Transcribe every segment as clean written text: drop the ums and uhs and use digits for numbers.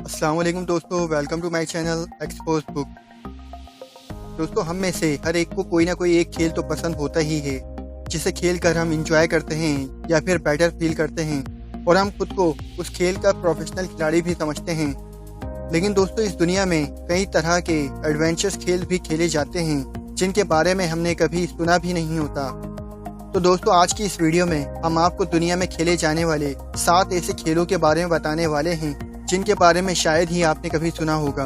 अस्सलाम वालेकुम दोस्तों, welcome to my channel expose book. दोस्तों, हम में से हर एक को कोई ना कोई एक खेल तो पसंद होता ही है, जिसे खेल कर हम इंजॉय करते हैं या फिर बेटर फील करते हैं और हम खुद को उस खेल का प्रोफेशनल खिलाड़ी भी समझते हैं। लेकिन दोस्तों, इस दुनिया में कई तरह के एडवेंचरस खेल भी खेले जाते हैं जिनके बारे में हमने कभी सुना भी नहीं होता। तो दोस्तों, आज की इस वीडियो में हम आपको दुनिया में खेले जाने वाले 7 ऐसे खेलों के बारे में बताने वाले हैं जिनके बारे में शायद ही आपने कभी सुना होगा।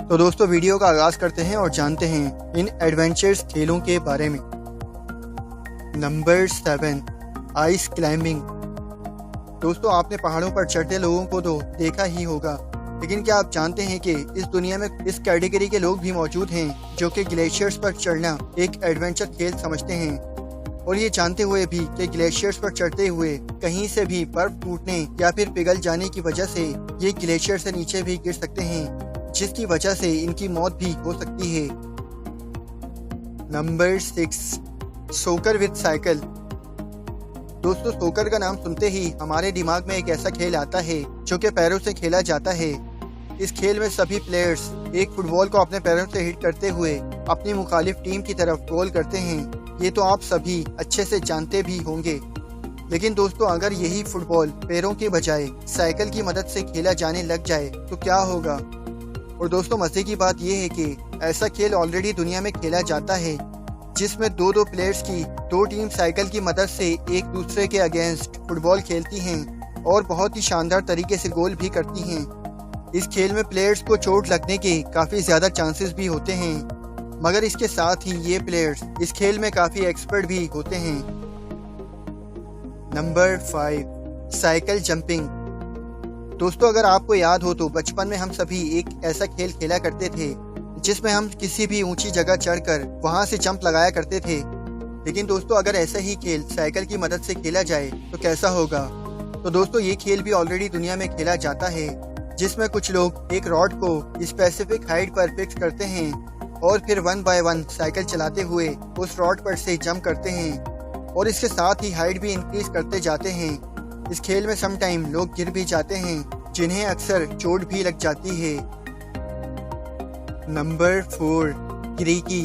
तो दोस्तों, वीडियो का आगाज करते हैं और जानते हैं इन एडवेंचर्स खेलों के बारे में। Number 7, ice climbing. दोस्तों, आपने पहाड़ों पर चढ़ते लोगों को तो देखा ही होगा, लेकिन क्या आप जानते हैं कि इस दुनिया में इस कैटेगरी के लोग भी मौजूद हैं जो कि ग्लेशियर्स पर चढ़ना एक एडवेंचर खेल समझते हैं, और ये जानते हुए भी कि ग्लेशियर्स पर चढ़ते हुए कहीं से भी बर्फ टूटने या फिर पिघल जाने की वजह से ये ग्लेशियर से नीचे भी गिर सकते हैं, जिसकी वजह से इनकी मौत भी हो सकती है। नंबर 6, सोकर विद साइकिल। दोस्तों, सोकर का नाम सुनते ही हमारे दिमाग में एक ऐसा खेल आता है जो कि पैरों से खेला जाता है। इस खेल में सभी प्लेयर्स एक फुटबॉल को अपने पैरों से हिट करते हुए अपनी मुखालिफ टीम की तरफ गोल करते हैं। ये तो आप सभी अच्छे से जानते भी होंगे। लेकिन दोस्तों, अगर यही फुटबॉल पैरों के बजाय साइकिल की मदद से खेला जाने लग जाए तो क्या होगा। और दोस्तों, मजे की बात यह है कि ऐसा खेल ऑलरेडी दुनिया में खेला जाता है, जिसमें दो प्लेयर्स की 2 टीम साइकिल की मदद से एक दूसरे के अगेंस्ट फुटबॉल खेलती हैं और बहुत ही शानदार तरीके से गोल भी करती हैं। इस खेल में प्लेयर्स को चोट लगने के काफ़ी ज़्यादा चांसेस भी होते हैं, मगर इसके साथ ही ये प्लेयर्स इस खेल में काफ़ी एक्सपर्ट भी होते हैं। Number 5, cycle jumping. दोस्तों, अगर आपको याद हो तो बचपन में हम सभी एक ऐसा खेल खेला करते थे जिसमें हम किसी भी ऊंची जगह चढ़कर वहां से जंप लगाया करते थे। लेकिन दोस्तों, अगर ऐसा ही खेल साइकिल की मदद से खेला जाए तो कैसा होगा। तो दोस्तों, ये खेल भी ऑलरेडी दुनिया में खेला जाता है, जिसमें कुछ लोग एक रॉड को स्पेसिफिक हाइट पर फिक्स करते हैं और फिर 1 बाय 1 साइकिल चलाते हुए उस रॉड पर से जंप करते हैं और इसके साथ ही हाइट भी इंक्रीज करते जाते हैं। इस खेल में सम टाइम लोग गिर भी जाते हैं, जिन्हें अक्सर चोट भी लग जाती है। Number 4, creaky.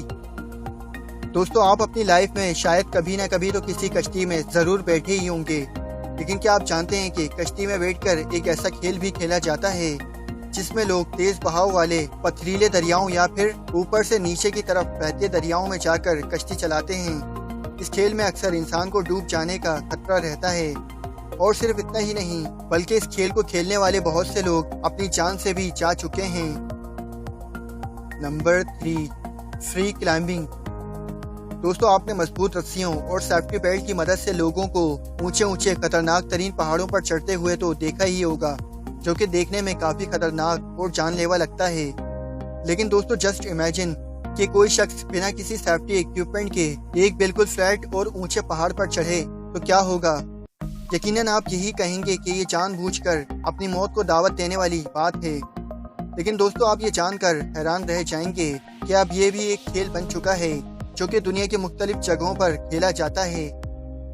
दोस्तों, आप अपनी लाइफ में शायद कभी ना कभी तो किसी कश्ती में ज़रूर बैठे ही होंगे, लेकिन क्या आप जानते हैं कि कश्ती में बैठकर एक ऐसा खेल भी खेला जाता है जिसमें लोग तेज बहाव वाले पथरीले दरियाओं या फिर ऊपर से नीचे की तरफ बहते दरियाओं में जाकर कश्ती चलाते हैं। इस खेल में अक्सर इंसान को डूब जाने का खतरा रहता है, और सिर्फ इतना ही नहीं बल्कि इस खेल को खेलने वाले बहुत से लोग अपनी जान से भी जा चुके हैं। Number 3, free climbing. दोस्तों, आपने मजबूत रस्सियों और सेफ्टी बेल्ट की मदद से लोगों को ऊंचे ऊंचे खतरनाक तरीन पहाड़ों पर चढ़ते हुए तो देखा ही होगा, जो कि देखने में काफी खतरनाक और जानलेवा लगता है। लेकिन दोस्तों, जस्ट इमेजिन कि कोई शख्स बिना किसी सेफ्टी इक्विपमेंट के एक बिल्कुल फ्लैट और ऊंचे पहाड़ पर चढ़े तो क्या होगा। यकीनन आप यही कहेंगे कि ये जानबूझकर अपनी मौत को दावत देने वाली बात है। लेकिन दोस्तों, आप ये जानकर हैरान रह जाएंगे कि अब ये भी एक खेल बन चुका है जो कि दुनिया के मुख्तलिफ जगहों पर खेला जाता है।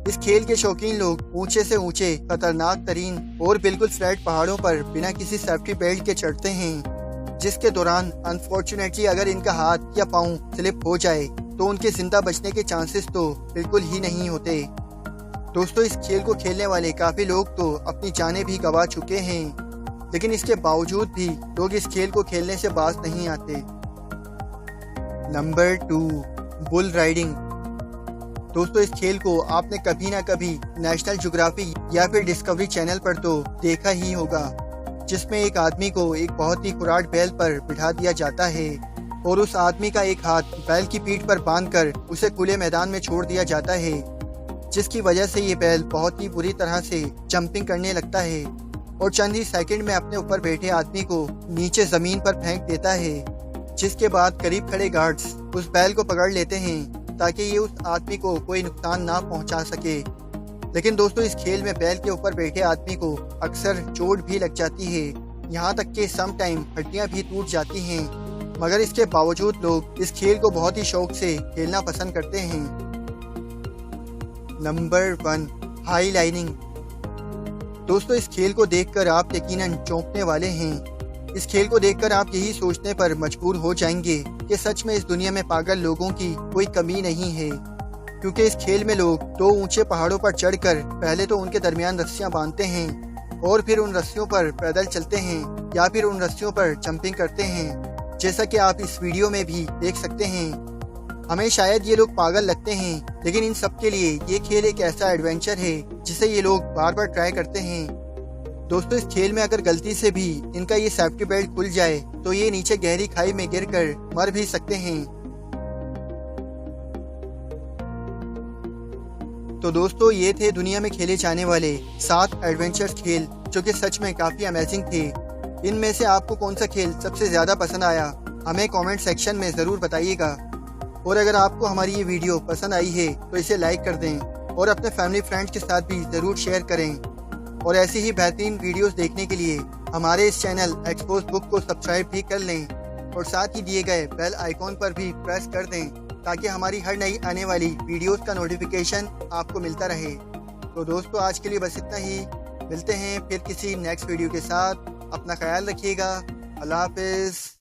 इस खेल के शौकीन लोग ऊंचे से ऊंचे खतरनाक तरीन और बिल्कुल फ्लैट पहाड़ों पर बिना किसी सेफ्टी बेल्ट के चढ़ते हैं, जिसके दौरान अनफॉर्चुनेटली अगर इनका हाथ या पाँव स्लिप हो जाए तो उनके जिंदा बचने के चांसेस तो बिल्कुल ही नहीं होते। दोस्तों, इस खेल को खेलने वाले काफी लोग तो अपनी जानें भी गंवा चुके हैं, लेकिन इसके बावजूद भी लोग इस खेल को खेलने से बाज नहीं आते। Number 2, bull riding. दोस्तों, इस खेल को आपने कभी ना कभी नेशनल ज्योग्राफी या फिर डिस्कवरी चैनल पर तो देखा ही होगा, जिसमें एक आदमी को एक बहुत ही खुराट बैल पर बिठा दिया जाता है और उस आदमी का एक हाथ बैल की पीठ पर बांधकर उसे खुले मैदान में छोड़ दिया जाता है, जिसकी वजह से ये बैल बहुत ही बुरी तरह से जंपिंग करने लगता है और चंद ही सेकंड में अपने ऊपर बैठे आदमी को नीचे जमीन पर फेंक देता है, जिसके बाद करीब खड़े गार्ड्स उस बैल को पकड़ लेते हैं ताकि ये उस आदमी को कोई नुकसान ना पहुंचा सके। लेकिन दोस्तों, इस खेल में बैल के ऊपर बैठे आदमी को अक्सर चोट भी लग जाती है, यहाँ तक कि सम टाइम हड्डियाँ भी टूट जाती हैं, मगर इसके बावजूद लोग इस खेल को बहुत ही शौक से खेलना पसंद करते हैं। Number 1, high lining. दोस्तों, इस खेल को देखकर आप यकीनन चौंकने वाले हैं। इस खेल को देखकर आप यही सोचने पर मजबूर हो जाएंगे कि सच में इस दुनिया में पागल लोगों की कोई कमी नहीं है, क्योंकि इस खेल में लोग 2 ऊंचे पहाड़ों पर चढ़कर पहले तो उनके दरमियान रस्सियां बांधते हैं और फिर उन रस्सियों पर पैदल चलते हैं या फिर उन रस्सियों पर जंपिंग करते हैं, जैसा कि आप इस वीडियो में भी देख सकते हैं। हमें शायद ये लोग पागल लगते हैं, लेकिन इन सब के लिए ये खेल एक ऐसा एडवेंचर है जिसे ये लोग बार बार ट्राई करते हैं। दोस्तों, इस खेल में अगर गलती से भी इनका ये सेफ्टी बेल्ट खुल जाए तो ये नीचे गहरी खाई में गिरकर मर भी सकते हैं। तो दोस्तों, ये थे दुनिया में खेले जाने वाले 7 एडवेंचर्स खेल जो कि सच में काफ़ी अमेजिंग थे। इनमें से आपको कौन सा खेल सबसे ज़्यादा पसंद आया, हमें कमेंट सेक्शन में ज़रूर बताइएगा। और अगर आपको हमारी ये वीडियो पसंद आई है तो इसे लाइक कर दें और अपने फैमिली फ्रेंड्स के साथ भी ज़रूर शेयर करें। और ऐसी ही बेहतरीन वीडियोस देखने के लिए हमारे इस चैनल एक्सपोज बुक को सब्सक्राइब भी कर लें और साथ ही दिए गए बेल आइकॉन पर भी प्रेस कर दें ताकि हमारी हर नई आने वाली वीडियोस का नोटिफिकेशन आपको मिलता रहे। तो दोस्तों, आज के लिए बस इतना ही। मिलते हैं फिर किसी नेक्स्ट वीडियो के साथ। अपना ख्याल रखिएगा। अल्लाह हाफिज़।